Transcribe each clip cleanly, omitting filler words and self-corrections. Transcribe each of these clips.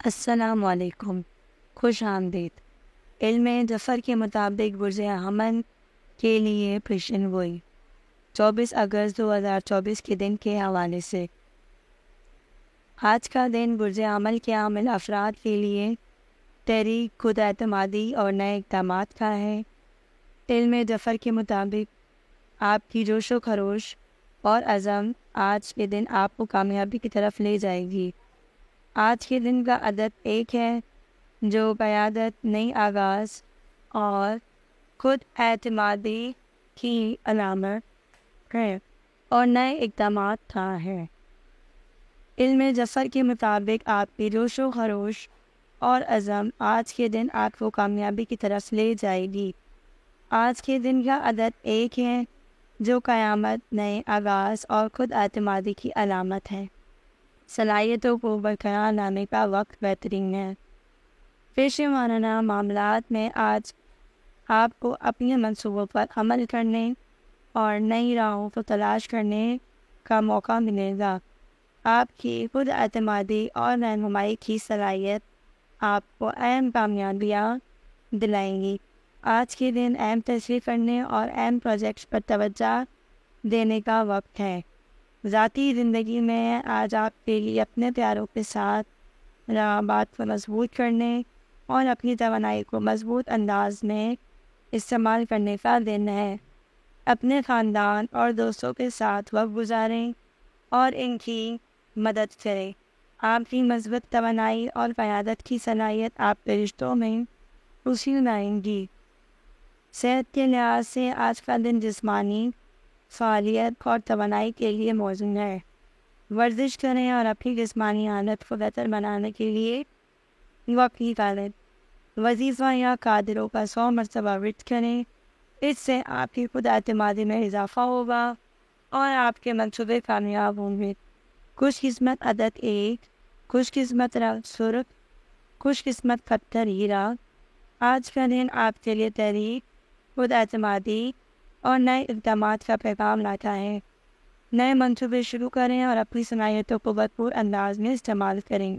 السلام علیکم، خوش آمدید۔ علم ظفر کے مطابق برج حمل کے لیے پیشن گوئی 24 اگست 2024 کے دن کے حوالے سے۔ آج کا دن برج حمل کے حامل افراد کے لیے تحریک، خود اعتمادی اور نئے اقدامات کا ہے۔ علم ظفر کے مطابق آپ کی جوش و خروش اور عزم آج کے دن آپ کو کامیابی کی طرف لے جائے گی۔ آج کے دن کا عدد 1 ہے جو قیادت، نئی آغاز اور خود اعتمادی کی علامت ہے اور نئے اقدامات کا ہے۔ علم ظفر کے مطابق آپ کی جوش و خروش اور عزم آج کے دن آپ کو کامیابی کی طرف لے جائے گی۔ آج کے دن کا عدد 1 ہے جو قیامت، نئے آغاز اور خود اعتمادی کی علامت ہے۔ صلاحیتوں کو برقرار لانے کا وقت بہترین ہے۔ پیشے وارانہ معاملات میں آج آپ کو اپنے منصوبوں پر عمل کرنے اور نئی راہوں کو تلاش کرنے کا موقع ملے گا۔ آپ کی خود اعتمادی اور رہنمائی کی صلاحیت آپ کو اہم کامیابیاں دلائیں گی۔ آج کے دن اہم تصویر کرنے اور اہم پروجیکٹس پر توجہ دینے کا وقت ہے۔ ذاتی زندگی میں آج آپ کے لیے اپنے پیاروں کے ساتھ روابط کو مضبوط کرنے اور اپنی توانائی کو مضبوط انداز میں استعمال کرنے کا دن ہے۔ اپنے خاندان اور دوستوں کے ساتھ وقت گزاریں اور ان کی مدد کریں۔ آپ کی مثبت توانائی اور قیادت کی صلاحیت آپ کے رشتوں میں خوشی لائیں گی۔ صحت کے لحاظ سے آج کا دن جسمانی فعالیت اور توانائی کے لیے موزوں ہے۔ ورزش کریں اور اپنی جسمانی حالت کو بہتر بنانے کے لیے وقت نکالیں۔ وظیفہ یا قادروں کا 100 مرتبہ ورد کریں۔ اس سے آپ کی خود اعتمادی میں اضافہ ہوگا اور آپ کے منصوبے کامیاب ہوں گے۔ خوش قسمت عدد 1، خوش قسمت رنگ سرخ، خوش قسمت پتھر ہیرا۔ آج کا دن آپ کے لیے تحریک، خود اعتمادی اور نئے اقدامات کا پیغام لاتا ہے۔ نئے منصوبے شروع کریں اور اپنی صلاحیتوں کو بھرپور انداز میں استعمال کریں۔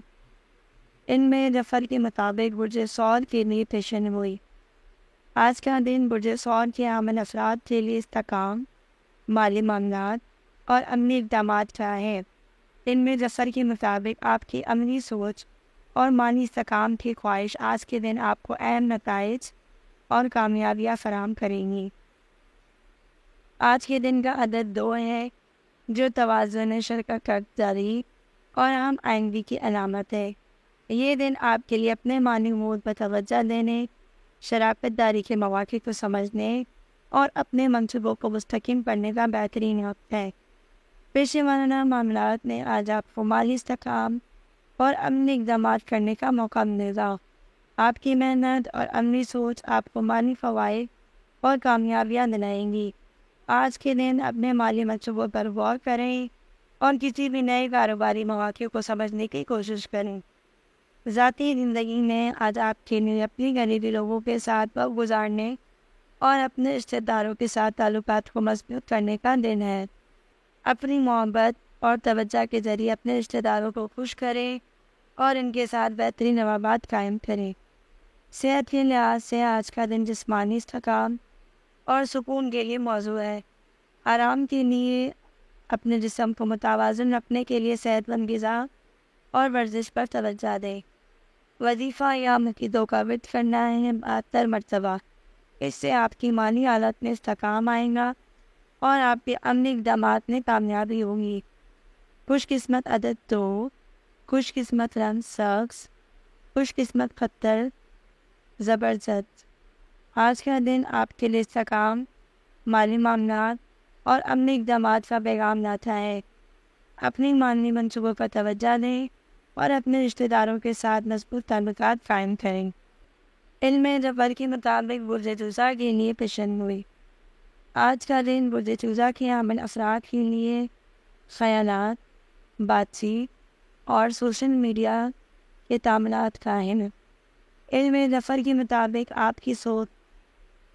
ان میں ظفر کے مطابق برج ثور کے لیے پیشن گوئی۔ آج کا دن برج ثور کے حامل افراد کے لیے استحکام، مالی معاملات اور عملی اقدامات کا ہے۔ ان میں ظفر کے مطابق آپ کی عملی سوچ اور مالی استحکام کی خواہش آج کے دن آپ کو اہم نتائج اور کامیابیاں فراہم کریں گی۔ آج کے دن کا عدد 2 ہے جو توازن، شرکت داری اور ہم آہنگی کی علامت ہے۔ یہ دن آپ کے لیے اپنے مالی امور پر توجہ دینے، شراکت داری کے مواقع کو سمجھنے اور اپنے منصوبوں کو مستحکم کرنے کا بہترین وقت ہے۔ پیشے وارانہ معاملات میں آج آپ کو مالی استحکام اور عملی اقدامات کرنے کا موقع ملے گا۔ آپ کی محنت اور عملی سوچ آپ کو مالی فوائد اور کامیابیاں دلائیں گی۔ آج کے دن اپنے مالی منصوبوں پر غور کریں اور کسی بھی نئے کاروباری مواقع کو سمجھنے کی کوشش کریں۔ ذاتی زندگی میں آج آپ کے لیے اپنی قریبی لوگوں کے ساتھ وقت گزارنے اور اپنے رشتہ داروں کے ساتھ تعلقات کو مضبوط کرنے کا دن ہے۔ اپنی محبت اور توجہ کے ذریعے اپنے رشتہ داروں کو خوش کریں اور ان کے ساتھ بہترین روابط قائم کریں۔ صحت کے لحاظ سے آج کا دن جسمانی استحکام اور سکون کے لیے موزوں ہے۔ آرام کے لیے اپنے جسم کو متوازن رکھنے کے لیے صحت مند غذا اور ورزش پر توجہ دیں۔ وظیفہ یا عقیدوں کا ورد کرنا ہے 72 مرتبہ۔ اس سے آپ کی مالی حالت میں استحکام آئے گا اور آپ کے عملی اقدامات میں کامیابی ہوگی۔ خوش قسمت عدد 2، خوش قسمت رنگ سبز، خوش قسمت پتھر زبرجد۔ آج کا دن آپ کے لیے استحکام، مالی معاملات اور عملی اقدامات کا پیغام لاتا ہے۔ اپنی مالی منصوبوں پر توجہ دیں اور اپنے رشتہ داروں کے ساتھ مضبوط تعلقات قائم کریں۔ علم ظفر کے مطابق برج جوزا کے لیے پیشن گوئی۔ آج کا دن برج جوزا کے حامل افراد کے لیے خیالات، بات چیت اور سوشل میڈیا کے تعاملات کا ہے۔ علم ظفر کے مطابق آپ کی سوچ،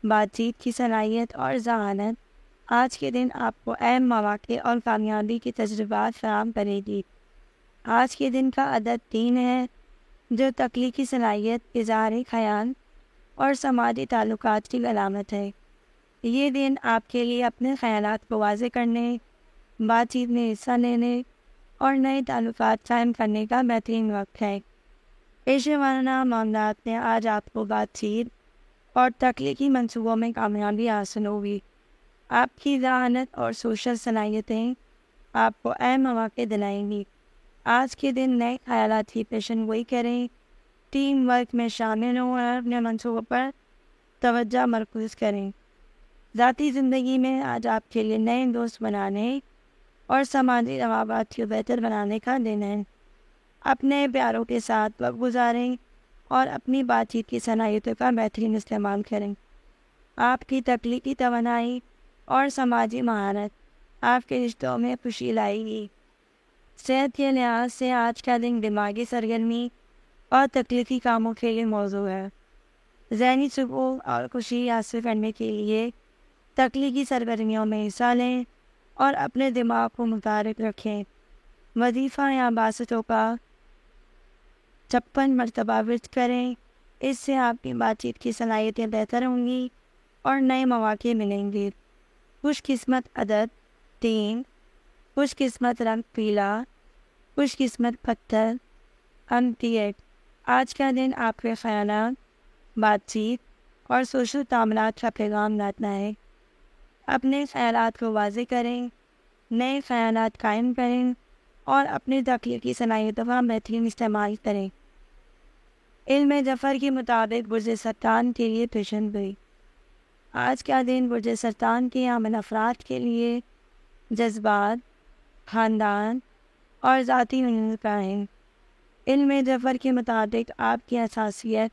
بات چیت کی صلاحیت اور ذہانت آج کے دن آپ کو اہم مواقع اور کامیابی کے تجربات فراہم کرے گی۔ آج کے دن کا عدد 3 ہے جو تخلیقی صلاحیت، اظہار خیال اور سماجی تعلقات کی علامت ہے۔ یہ دن آپ کے لیے اپنے خیالات کو واضح کرنے، بات چیت میں حصہ لینے اور نئے تعلقات قائم کرنے کا بہترین وقت ہے۔ پیشے وارانہ معاملات میں آج آپ کو بات چیت اور تخلیقی منصوبوں میں کامیابی حاصل ہوگی۔ آپ کی ذہانت اور سوشل صلاحیتیں آپ کو اہم مواقع دلائیں گی۔ آج کے دن نئے خیالات کی پیشن گوئی کریں، ٹیم ورک میں شامل ہوں اور اپنے منصوبوں پر توجہ مرکوز کریں۔ ذاتی زندگی میں آج آپ کے لیے نئے دوست بنانے اور سماجی روابط کو بہتر بنانے کا دن ہے۔ اپنے پیاروں کے ساتھ وقت گزاریں اور اپنی بات چیت کی صلاحیتوں کا بہترین استعمال کریں۔ آپ کی تخلیقی توانائی اور سماجی مہارت آپ کے رشتوں میں خوشی لائے گی۔ صحت کے لحاظ سے آج کا دن دماغی سرگرمی اور تخلیقی کاموں کے لیے موزوں ہے۔ ذہنی سکون اور خوشی حاصل کرنے کے لیے تخلیقی سرگرمیوں میں حصہ لیں اور اپنے دماغ کو متحرک رکھیں۔ وظیفہ یا باسطوں کا 56 مرتبہ ورد کریں۔ اس سے آپ کی بات چیت کی صلاحیتیں بہتر ہوں گی اور نئے مواقع ملیں گے۔ خوش قسمت عدد 3، خوش قسمت رنگ پیلا، خوش قسمت پتھر امتیٹ۔ آج کا دن آپ کے خیالات، بات چیت اور سوشل تعاملات کا پیغام لاتا ہے۔ اپنے خیالات کو واضح کریں، نئے خیالات قائم کریں اور اپنی تخلیقی صلاحیتوں کا بہترین استعمال کریں۔ علم ظفر کے مطابق برج سرطان کے لیے پیشن گوئی۔ آج کا دن برج سرطان کے حامل افراد کے لیے جذبات، خاندان اور ذاتی امور کا ہے۔ علم ظفر کے مطابق آپ کی حساسیت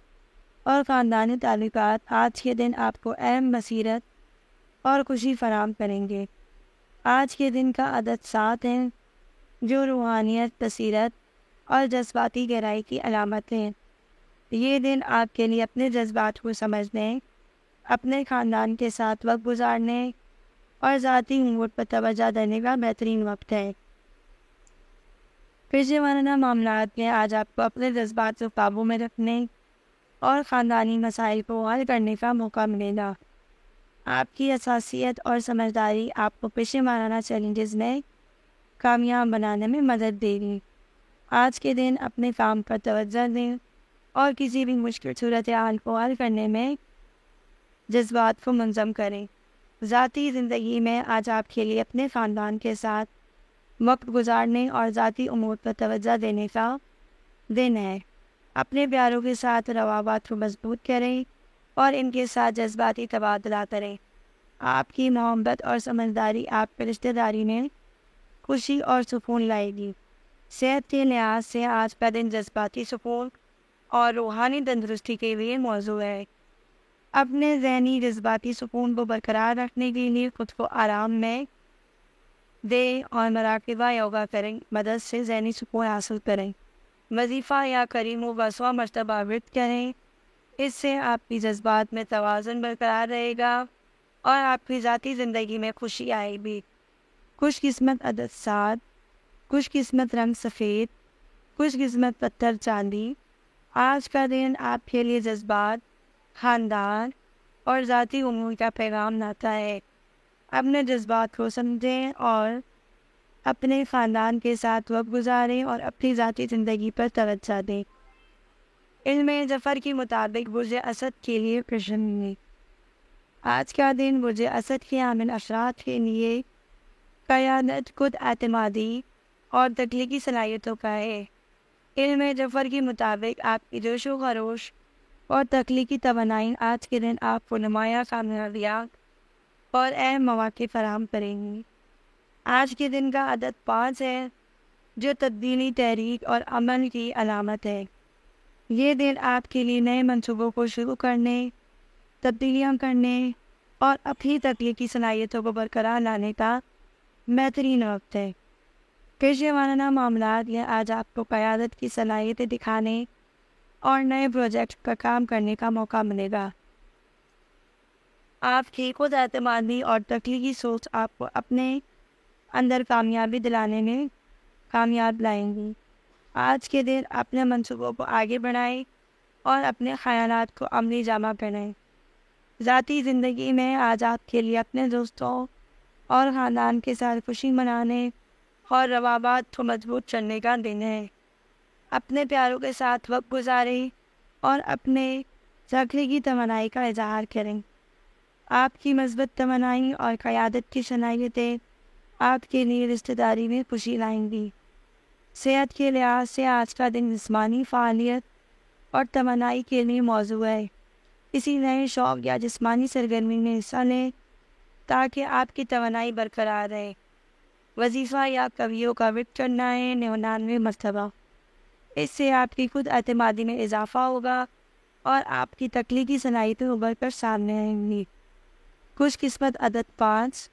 اور خاندانی تعلقات آج کے دن آپ کو اہم بصیرت اور خوشی فراہم کریں گے۔ آج کے دن کا عدد 7 ہے، جو روحانیت، بصیرت اور جذباتی گہرائی کی علامت ہے۔ یہ دن آپ کے لیے اپنے جذبات کو سمجھنے، اپنے خاندان کے ساتھ وقت گزارنے اور ذاتی امور پر توجہ دینے کا بہترین وقت ہے۔ پیشے وارانہ معاملات میں آج آپ کو اپنے جذبات کو قابو میں رکھنے اور خاندانی مسائل کو حل کرنے کا موقع ملے گا۔ آپ کی حساسیت اور سمجھداری آپ کو پیشے وارانہ چیلنجز میں کامیاب بنانے میں مدد دے گی۔ آج کے دن اپنے کام پر توجہ دیں اور کسی بھی مشکل صورتحال کو حل کرنے میں جذبات کو منظم کریں۔ ذاتی زندگی میں آج آپ کے لیے اپنے خاندان کے ساتھ وقت گزارنے اور ذاتی امور پر توجہ دینے کا دن ہے۔ اپنے پیاروں کے ساتھ روابط کو مضبوط کریں اور ان کے ساتھ جذباتی تبادلہ کریں۔ آپ کی محبت اور سمجھداری آپ کے رشتہ داری میں خوشی اور سکون لائے گی۔ صحت کے لحاظ سے آج کا دن جذباتی سکون اور روحانی تندرستی کے لیے موزوں ہے۔ اپنے ذہنی جذباتی سکون کو برقرار رکھنے کے لیے خود کو آرام میں دیں اور مراقبہ یوگا کریں، مدد سے ذہنی سکون حاصل کریں۔ وظیفہ یا کریم و 100 مرتبہ ورد کریں۔ اس سے آپ کی جذبات میں توازن برقرار رہے گا اور آپ کی ذاتی زندگی میں خوشی آئے گی۔ خوش قسمت عدد 7، خوش قسمت رنگ سفید، خوش قسمت پتھر چاندی۔ آج کا دن آپ کے لیے جذبات، خاندان اور ذاتی امور کا پیغام لاتا ہے۔ اپنے جذبات کو سمجھیں اور اپنے خاندان کے ساتھ وقت گزاریں اور اپنی ذاتی زندگی پر توجہ دیں۔ علم ظفر کے مطابق برج اسد کے لیے پیشن گوئی۔ آج کا دن برج اسد کے حامل افراد کے لیے قیادت، خود اعتمادی اور تخلیقی صلاحیتوں کا ہے۔ علم ظفر کے مطابق آپ کی جوش و خروش اور تخلیقی توانائی آج کے دن آپ کو نمایاں کامیابیاں اور اہم مواقع فراہم کریں گی۔ آج کے دن کا عدد 5 ہے، جو تبدیلی، تحریک اور عمل کی علامت ہے۔ یہ دن آپ کے لیے نئے منصوبوں کو شروع کرنے، تبدیلیاں کرنے اور اپنی تخلیقی صلاحیتوں کو برقرار لانے کا بہترین وقت ہے۔ پیشے وارانہ معاملات میں آج آپ کو قیادت کی صلاحیتیں دکھانے اور نئے پروجیکٹ پر کام کرنے کا موقع ملے گا۔ آپ کی خود اعتمادی اور تخلیقی سوچ آپ کو اپنے اندر کامیابی دلانے میں کامیاب لائیں گی۔ آج کے دن اپنے منصوبوں کو آگے بڑھائیں اور اپنے خیالات کو عملی جامہ پہنائیں۔ ذاتی زندگی میں آج آپ کے لیے اپنے دوستوں اور خاندان کے ساتھ خوشی منانے اور روابط کو مضبوط کرنے کا دن ہے۔ اپنے پیاروں کے ساتھ وقت گزاریں اور اپنے تخلیقی توانائی کا اظہار کریں۔ آپ کی مثبت توانائی اور قیادت کی صلاحیتیں آپ کے لیے رشتہ داری میں خوشی لائیں گی۔ صحت کے لحاظ سے آج کا دن جسمانی فعالیت اور توانائی کے لیے موزوں ہے۔ کسی نئے شوق یا جسمانی سرگرمی میں حصہ لیں تاکہ آپ کی توانائی برقرار رہے۔ وظیفہ یا قویوں کا ورد کرنا ہے 99 مرتبہ۔ اس سے آپ کی خود اعتمادی میں اضافہ ہوگا اور آپ کی تخلیقی صلاحیتیں ابھر کر سامنے آئیں گی۔ خوش قسمت عدد 5،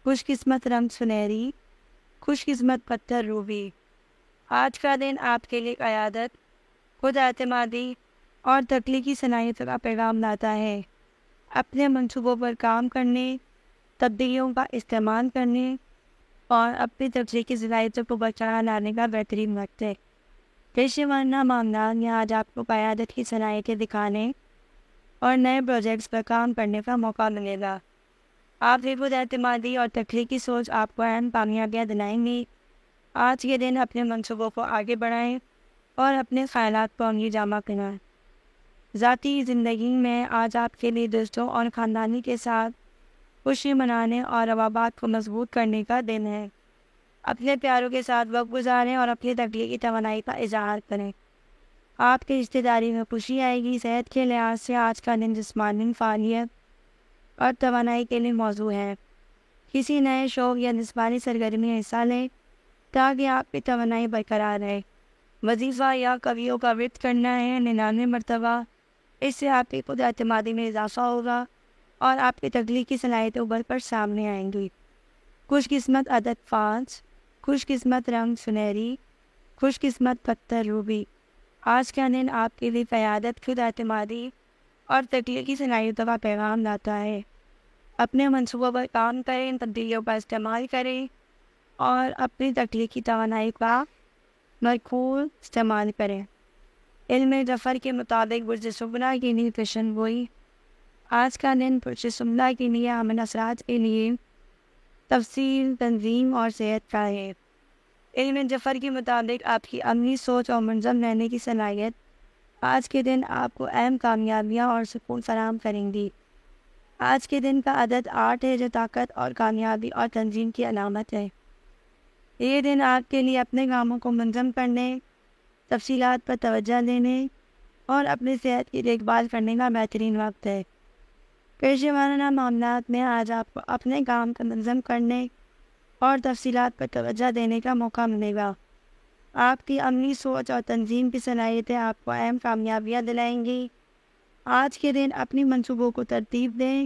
خوش قسمت رنگ سنہری، خوش قسمت پتھر روبی۔ آج کا دن آپ کے لیے قیادت، خود اعتمادی اور تخلیقی صلاحیتوں کا پیغام لاتا ہے۔ اپنے منصوبوں پر کام کرنے، تبدیلیوں کا استعمال کرنے اور اپنی تخلیقی صلاحیتوں کو برقرار لانے کا بہترین وقت ہے۔ پیشے ورانہ معاملات میں آج آپ کو قیادت کی صلاحیتیں دکھانے اور نئے پروجیکٹس پر کام کرنے کا موقع ملے گا۔ آپ کی خود اعتمادی اور تخلیقی سوچ آپ کو اہم کامیابیاں دلائیں گی۔ آج کے دن اپنے منصوبوں کو آگے بڑھائیں اور اپنے خیالات کو عملی جامہ پہنائیں۔ ذاتی زندگی میں آج آپ کے لیے دوستوں اور خاندانی کے ساتھ خوشی منانے اور روابط کو مضبوط کرنے کا دن ہے۔ اپنے پیاروں کے ساتھ وقت گزاریں اور اپنی تخلیقی توانائی کا اظہار کریں۔ آپ کی رشتہ داری میں خوشی آئے گی۔ صحت کے لحاظ سے آج کا دن جسمانی فعالیت اور توانائی کے لیے موزوں ہے۔ کسی نئے شوق یا جسمانی سرگرمی میں حصہ لیں تاکہ آپ کی توانائی برقرار رہے۔ وظیفہ یا قویوں کا ورد کرنا ہے 99 مرتبہ۔ اس سے آپ کی خود اعتمادی میں اضافہ ہوگا اور آپ کی تخلیقی صلاحیتیں ابھر کر سامنے آئیں گی۔ خوش قسمت عدد 5، خوش قسمت رنگ سنہری، خوش قسمت پتھر روبی۔ آج کا دن آپ کے لیے قیادت، خود اعتمادی اور تخلیقی صلاحیتوں کا پیغام لاتا ہے۔ اپنے منصوبوں پر کام کریں، تبدیلیوں کا استعمال کریں اور اپنی تخلیقی توانائی کا بھرپور استعمال کریں۔ علم ظفر کے مطابق برج سمبلا کے لیے پیشن گوئی۔ آج کا دن برج سمبلا کے لیے امن اثرات کے لیے تفصیل، تنظیم اور صحت کا ہے۔ علم ظفر کے مطابق آپ کی عملی سوچ اور منظم رہنے کی صلاحیت آج کے دن آپ کو اہم کامیابیاں اور سکون فراہم کریں گی۔ آج کے دن کا عدد 8 ہے جو طاقت اور کامیابی اور تنظیم کی علامت ہے۔ یہ دن آپ کے لیے اپنے کاموں کو منظم کرنے، تفصیلات پر توجہ دینے اور اپنی صحت کی دیکھ بھال کرنے کا بہترین وقت ہے۔ پیشے ورانہ معاملات میں آج آپ کو اپنے کام کو منظم کرنے اور تفصیلات پر توجہ دینے کا موقع ملے گا۔ آپ کی عملی سوچ اور تنظیم کی صلاحیتیں آپ کو اہم کامیابیاں دلائیں گی۔ آج کے دن اپنی منصوبوں کو ترتیب دیں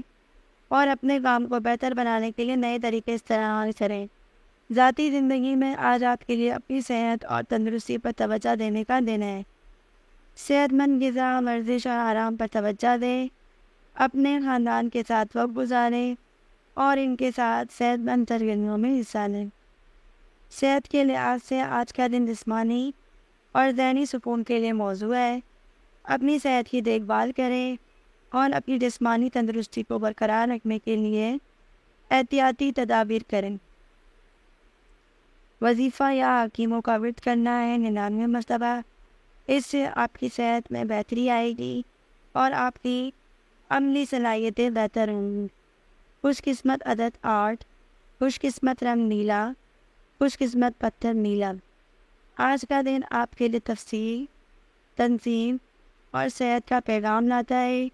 اور اپنے کام کو بہتر بنانے کے لیے نئے طریقے استعمال کریں۔ ذاتی زندگی میں آج آپ کے لیے اپنی صحت اور تندرستی پر توجہ دینے کا دن ہے۔ صحت مند غذا، ورزش اور آرام پر توجہ دیں۔ اپنے خاندان کے ساتھ وقت گزاریں اور ان کے ساتھ صحت مند سرگرمیوں میں حصہ لیں۔ صحت کے لحاظ سے آج کا دن جسمانی اور ذہنی سکون کے لیے موزوں ہے۔ اپنی صحت کی دیکھ بھال کریں اور اپنی جسمانی تندرستی کو برقرار رکھنے کے لیے احتیاطی تدابیر کریں۔ وظیفہ یا حکیموں کا ورد کرنا ہے 99 مرتبہ۔ اس سے آپ کی صحت میں بہتری آئے گی اور آپ کی عملی صلاحیتیں بہتر ہوں گی۔ خوش قسمت عدد 8، خوش قسمت رنگ نیلا، خوش قسمت پتھر نیلا۔ آج کا دن آپ کے لیے تفصیل، تنظیم اور صحت کا پیغام لاتا ہے۔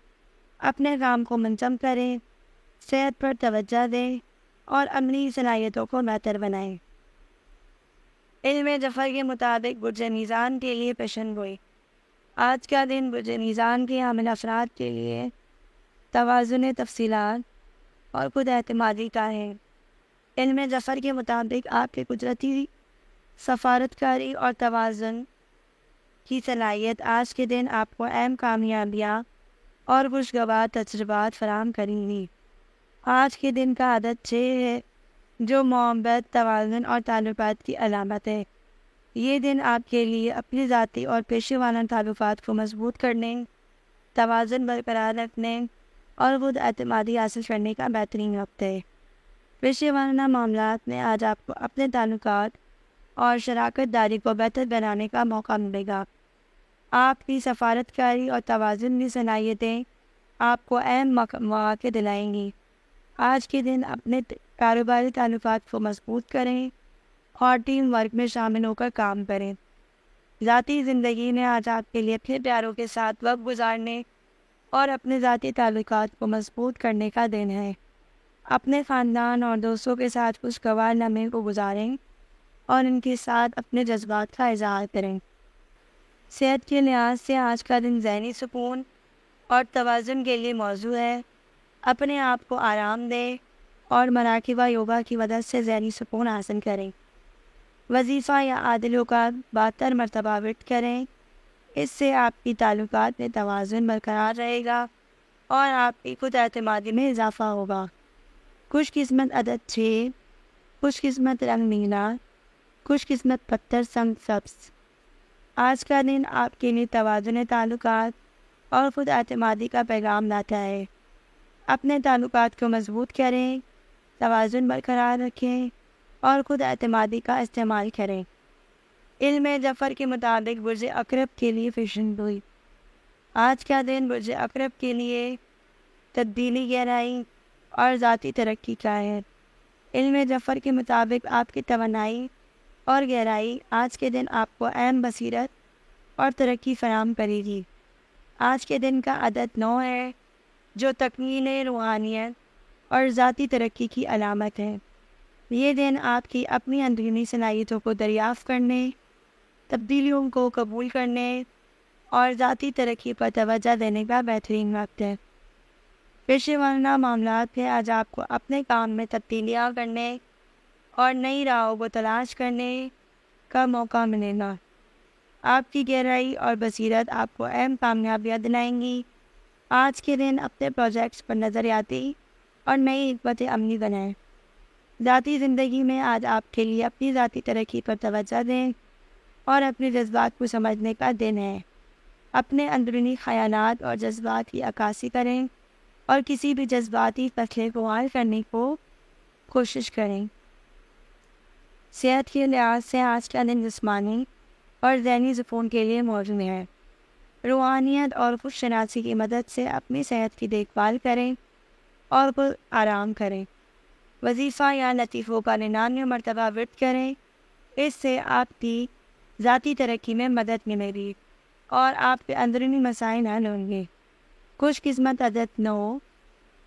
اپنے کام کو منظم کریں، صحت پر توجہ دیں اور عملی صلاحیتوں کو بہتر بنائیں۔ علم ظفر کے مطابق برج میزان کے لیے پیشن گوئی۔ آج کا دن برج میزان کے حامل افراد کے لیے توازن تفصیلات اور خود اعتمادی کا ہے۔ علم ظفر کے مطابق آپ کے قدرتی سفارتکاری اور توازن کی صلاحیت آج کے دن آپ کو اہم کامیابیاں اور خوشگوار تجربات فراہم کریں گی۔ آج کے دن کا عدد 6 ہے جو محبت، توازن اور تعلقات کی علامت ہے۔ یہ دن آپ کے لیے اپنی ذاتی اور پیشے وارانہ تعلقات کو مضبوط کرنے، توازن برقرار رکھنے اور خود اعتمادی حاصل کرنے کا بہترین وقت ہے۔ پیشے وارانہ معاملات میں آج آپ کو اپنے تعلقات اور شراکت داری کو بہتر بنانے کا موقع ملے گا۔ آپ کی سفارت کاری اور توازن کی صلاحیتیں آپ کو اہم مواقع دلائیں گی۔ آج کے دن اپنے کاروباری تعلقات کو مضبوط کریں اور ٹیم ورک میں شامل ہو کر کام کریں۔ ذاتی زندگی میں آج آپ کے لیے اپنے پیاروں کے ساتھ وقت گزارنے اور اپنے ذاتی تعلقات کو مضبوط کرنے کا دن ہے۔ اپنے خاندان اور دوستوں کے ساتھ خوشگوار لمحے کو گزاریں اور ان کے ساتھ اپنے جذبات کا اظہار کریں۔ صحت کے لحاظ سے آج کا دن ذہنی سکون اور توازن کے لیے موزوں ہے۔ اپنے آپ کو آرام دیں اور مراقبہ یوگا کی مدد سے ذہنی سکون حاصل کریں۔ وظیفہ یا عادل کا 72 مرتبہ ورد کریں۔ اس سے آپ کی تعلقات میں توازن برقرار رہے گا اور آپ کی خود اعتمادی میں اضافہ ہوگا۔ خوش قسمت عدد 6، خوش قسمت رنگ نیلا، خوش قسمت پتھر سنگ سبز۔ آج کا دن آپ کے لیے توازن تعلقات اور خود اعتمادی کا پیغام لاتا ہے۔ اپنے تعلقات کو مضبوط کریں، توازن برقرار رکھیں اور خود اعتمادی کا استعمال کریں۔ علم ظفر کے مطابق برج عقرب کے لیے پیشن گوئی۔ آج کا دن برج عقرب کے لیے تبدیلی، گہرائی اور ذاتی ترقی کا ہے۔ علم ظفر کے مطابق آپ کی توانائی اور گہرائی آج کے دن آپ کو اہم بصیرت اور ترقی فراہم کرے گی۔ آج کے دن کا عدد 9 ہے، جو تکمیل روحانیت اور ذاتی ترقی کی علامت ہے۔ یہ دن آپ کی اپنی اندرونی صلاحیتوں کو دریافت کرنے، تبدیلیوں کو قبول کرنے اور ذاتی ترقی پر توجہ دینے کا بہترین وقت ہے۔ پیشے وارانہ معاملات میں آج آپ کو اپنے کام میں تبدیلیاں کرنے اور نئی راہوں کو تلاش کرنے کا موقع ملے گا۔ آپ کی گہرائی اور بصیرت آپ کو اہم کامیابیاں دلائیں گی۔ آج کے دن اپنے پروجیکٹس پر نظریاتی اور نئی حکمت عملی بنائیں۔ ذاتی زندگی میں آج آپ کے لیے اپنی ذاتی ترقی پر توجہ دیں اور اپنے جذبات کو سمجھنے کا دن ہے۔ اپنے اندرونی خیالات اور جذبات کی عکاسی کریں اور کسی بھی جذباتی مسئلے کو حل کرنے کو کوشش کریں۔ صحت کے لحاظ سے آج کا دن جسمانی اور ذہنی سکون کے لیے موزوں ہے۔ روحانیت اور خود شناسی کی مدد سے اپنی صحت کی دیکھ بھال کریں اور خود آرام کریں۔ وظیفہ یا لطیفوں کا 99 مرتبہ ورد کریں۔ اس سے آپ کی ذاتی ترقی میں مدد ملے گی اور آپ کے اندرونی مسائل حل ہوں گے۔ خوش قسمت عدد 9،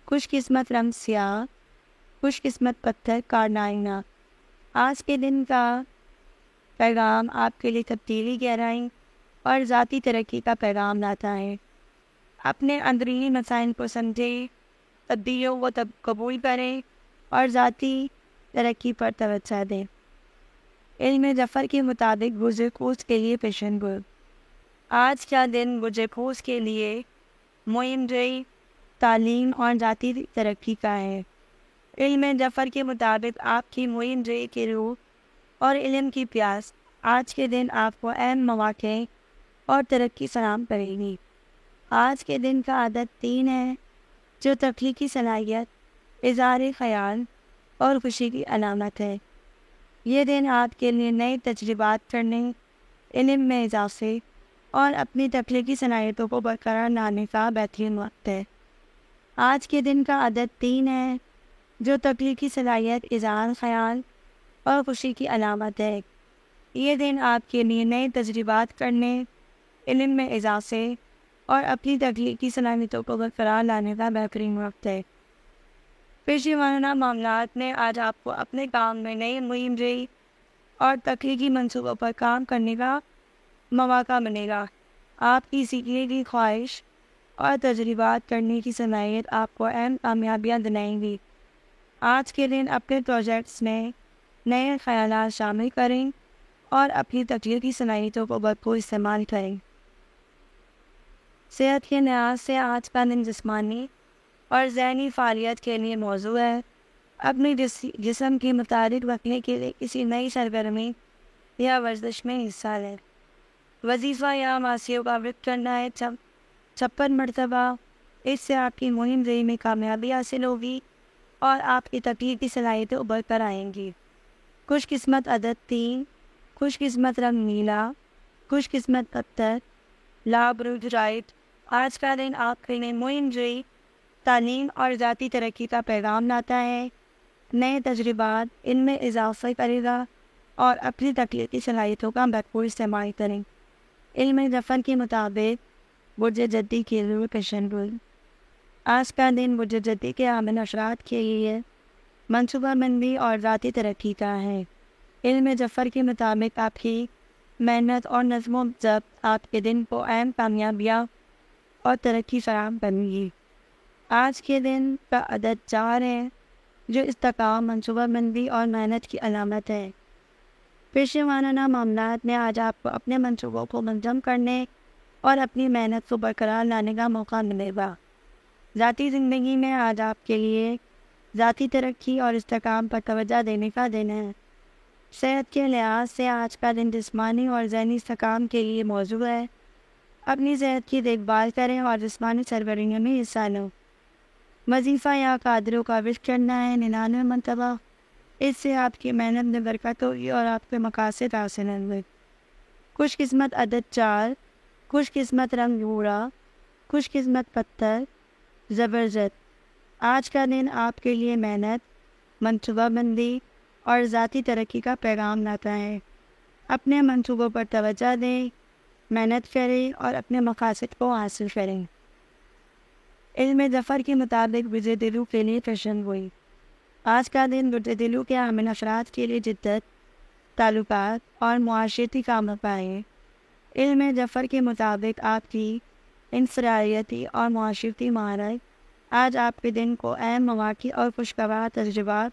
خوش قسمت رنگ سیاہ، خوش قسمت پتھر کارنائنا۔ آج کے دن کا پیغام آپ کے لیے تبدیلی، گہرائی اور ذاتی ترقی کا پیغام لاتا ہے۔ اپنے اندرونی مسائل کو سمجھیں، تبدیلیوں کو قبول کریں اور ذاتی ترقی پر توجہ دیں۔ علم ظفر کے مطابق برج قوس کے لیے پیشن گوئی۔ آج کا دن برج قوس کے لیے مہم جوئی، تعلیم اور ذاتی ترقی کا ہے۔ علم ظفر کے مطابق آپ کی مہم جوئی کی روح اور علم کی پیاس آج کے دن آپ کو اہم مواقع اور ترقی فراہم کرے گی۔ آج کے دن کا عدد 3 ہے، جو تخلیقی صلاحیت، اظہار خیال اور خوشی کی علامت ہے۔ یہ دن آپ کے لیے نئے تجربات کرنے، علم میں اضافے اور اپنی تخلیقی صلاحیتوں کو برقرار لانے کا بہترین وقت ہے۔ آج کے دن کا عدد 3 ہے، جو تخلیقی صلاحیت، اظہار خیال اور خوشی کی علامت ہے۔ یہ دن آپ کے لیے نئے تجربات کرنے، علم میں اضافے اور اپنی تخلیقی صلاحیتوں کو برقرار لانے کا بہترین وقت ہے۔ پیشے وارانہ معاملات میں آج آپ کو اپنے کام میں نئی مہم جوئی اور تخلیقی منصوبوں پر کام کرنے کا مواقع ملے گا۔ آپ کی سیکھنے کی خواہش اور تجربات کرنے کی صلاحیت آپ کو اہم کامیابیاں دلائیں گی۔ آج کے دن اپنے پروجیکٹس میں نئے خیالات شامل کریں اور اپنی تخلیقی صلاحیتوں کو بھرپور استعمال کریں۔ صحت کے لحاظ سے آج کا دن جسمانی اور ذہنی فعالیت کے لیے موزوں ہے۔ اپنے جسم کی متحرک رکھنے کے لیے کسی نئی سرگرمی یا ورزش میں حصہ لیں۔ وظیفہ یا معاشیوں کا ورد کرنا ہے 56 مرتبہ۔ اس سے آپ کی مہم زئی میں کامیابی حاصل ہوگی اور آپ کی تخلیقی صلاحیتیں ابھر کر آئیں گی۔ خوش قسمت عدد 3، خوش قسمت رنگ نیلا، خوش قسمت پتھر، لابروج رائٹ۔ آج کا دن آپ کے لیے مہم جوئی، تعلیم اور ذاتی ترقی کا پیغام لاتا ہے۔ نئے تجربات علم میں اضافہ کرے گا اور اپنی تخلیقی صلاحیتوں کا بھرپور استعمال کریں۔ علم ظفر کے مطابق برج جدی کے لیے پیشن گوئی۔ آج کا دن برج جدی کے حامل افراد کے لیے منصوبہ بندی اور ذاتی ترقی کا ہے۔ علم ظفر کے مطابق آپ کی محنت اور نظم و ضبط آپ کے دن کو اہم کامیابیاں اور ترقی فراہم کریں گی۔ آج کے دن کا عدد 4 ہے، جو استحکام، منصوبہ بندی اور محنت کی علامت ہے۔ پیشے وارانہ معاملات میں آج آپ کو اپنے منصوبوں کو منظم کرنے اور اپنی محنت کو برقرار لانے کا موقع ملے گا۔ ذاتی زندگی میں آج آپ کے لیے ذاتی ترقی اور استحکام پر توجہ دینے کا دن ہے۔ صحت کے لحاظ سے آج کا دن جسمانی اور ذہنی استحکام کے لیے موزوں ہے۔ اپنی صحت کی دیکھ بھال کریں اور جسمانی سرگرمیوں میں حصہ لیں۔ وظیفہ یا قادروں کا ورد کرنا ہے 99 مرتبہ۔ اس سے آپ کی محنت میں برکت ہوگی اور آپ کے مقاصد حاصل ہوں گے۔ خوش قسمت عدد 4، خوش قسمت رنگ بھورا، خوش قسمت پتھر، زبرجد۔ آج کا دن آپ کے لیے محنت، منصوبہ بندی اور ذاتی ترقی کا پیغام لاتا ہے۔ اپنے منصوبوں پر توجہ دیں، محنت کریں اور اپنے مقاصد کو حاصل کریں۔ علم ظفر کے مطابق برج دلو کے لیے پیشن گوئی۔ آج کا دن برج دلو کے حامل افراد کے لیے جدت، تعلقات اور معاشرتی کاموں کا ہے۔ علم ظفر کے مطابق آپ کی انفرادیتی اور معاشرتی مہارت آج آپ کے دن کو اہم مواقع اور خوشگوار تجربات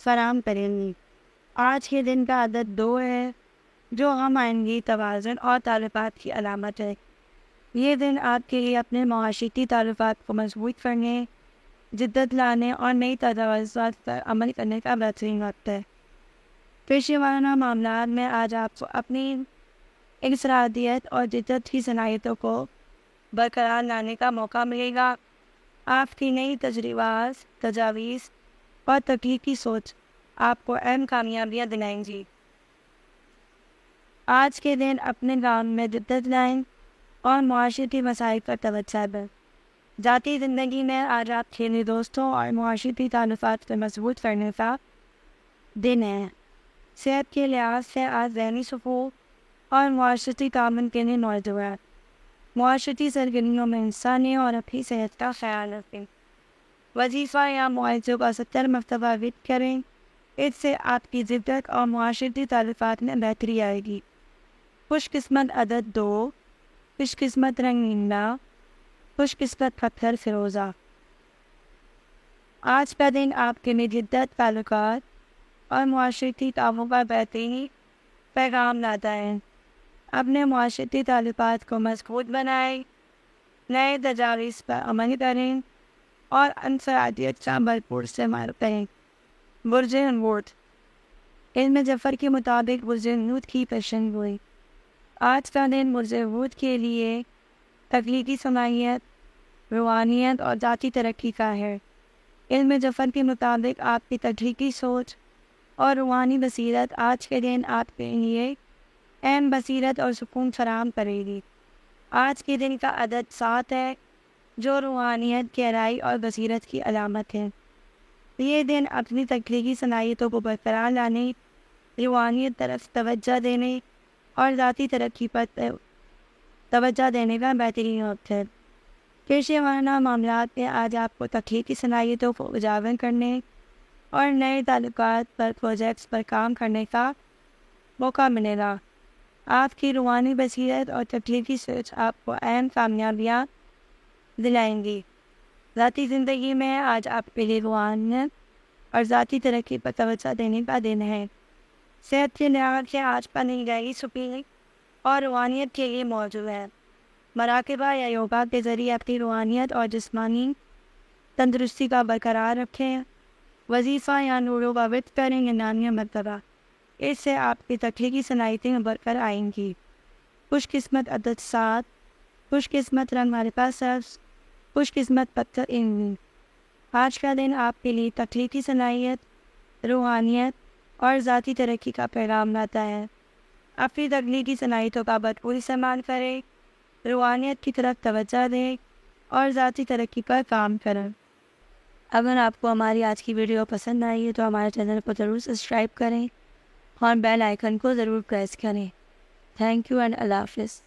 فراہم کریں گی۔ آج کے دن کا عدد 2 ہے، جو ہم آئینگی، توازن اور تعلقات کی علامت ہے۔ یہ دن آپ کے لیے اپنے معاشرتی تعلقات کو مضبوط کرنے، جدت لانے اور نئی تجاوزات پر عمل کرنے کا بہترین وقت ہے۔ پیشے وارانہ معاملات میں آج آپ کو اپنی انفرادیت اور جدت کی صلاحیتوں کو برقرار لانے کا موقع ملے گا۔ آپ کی نئی تجربات، تجاویز اور تخلیقی سوچ آپ کو اہم کامیابیاں دلائیں گی۔ آج کے دن اپنے کام میں جدت لائیں اور معاشرتی مسائل پر توجہ دیں۔ ذاتی زندگی میں آج آپ کے لیے دوستوں اور معاشرتی تعلقات کو مضبوط کرنے کا دن ہے۔ صحت کے لحاظ سے آج ذہنی سکون اور معاشرتی تعاون کے لیے موزوں ہے۔ معاشرتی سرگرمیوں میں حصہ لیں اور اپنی صحت کا خیال رکھیں۔ وظیفہ یا معاوضوں کا 70 مرتبہ ورد کریں۔ اس سے آپ کی جدت اور معاشرتی تعلقات میں بہتری آئے گی۔ خوش قسمت عدد 2، خوش قسمت رنگ نیلا، خوش قسمت پتھر فیروزہ۔ آج کا دن آپ کے لیے جدت، تعلقات اور معاشرتی کاموں کا بہترین پیغام لاتا ہے۔ اپنے معاشرتی تعلقات کو مضبوط بنائیں، نئے تجاویز پر عمل کریں اور انفرادیت کا بھرپور استعمال کریں۔ برج ہنود۔ علم ظفر کے مطابق برج ہنود کی پیشن گوئی۔ آج کا دن برج ہنود کے لیے تخلیقی صلاحیت، روحانیت اور ذاتی ترقی کا ہے۔ علم ظفر کے مطابق آپ کی تخلیقی سوچ اور روحانی بصیرت آج کے دن آپ کے لیے اہم بصیرت اور سکون فراہم کرے گی۔ آج کے دن کا عدد 7 ہے، جو روحانیت، گہرائی اور بصیرت کی علامت ہے۔ یہ دن اپنی تخلیقی صلاحیتوں کو برقرار لانے، روحانیت طرف توجہ دینے اور ذاتی ترقی پر توجہ دینے کا بہترین وقت ہے۔ پیشے وارانہ معاملات میں آج آپ کو تخلیقی صلاحیتوں کو اجاگر کرنے اور نئے تعلقات پر پروجیکٹس پر کام کرنے کا موقع ملے گا۔ آپ کی روحانی بصیرت اور تخلیقی سوچ آپ کو اہم کامیابیاں دلائیں گی۔ ذاتی زندگی میں آج آپ کے لیے روحانیت اور ذاتی ترقی پر توجہ دینے کا دن ہے۔ صحت کے لحاظ سے آج کا دن گہری سکون اور روحانیت کے لیے موزوں ہے۔ مراقبہ یا یوگا کے ذریعے اپنی روحانیت اور جسمانی تندرستی کا برقرار رکھیں۔ وظیفہ یا نوروں کا ورد کریں 99 مرتبہ۔ اس سے آپ کی تخلیقی صلاحیتیں ابھر آئیں گی۔ خوش قسمت عدد 7، خوش قسمت رنگ ہمارے پاس سبز، خوش قسمت پتھر املی۔ آج کا دن آپ کے لیے تخلیقی صلاحیت، روحانیت اور ذاتی ترقی کا پیغام لاتا ہے۔ اپنی تخلیقی صلاحیتوں کا بھرپور استعمال کریں، روحانیت کی طرف توجہ دیں اور ذاتی ترقی پر کام کریں۔ اگر آپ کو ہماری آج کی ویڈیو پسند آئی ہے تو ہمارے چینل کو ضرور سبسکرائب کریں اور بیل آئیکن کو ضرور پریس کریں۔ تھینک یو اینڈ اللہ حافظ۔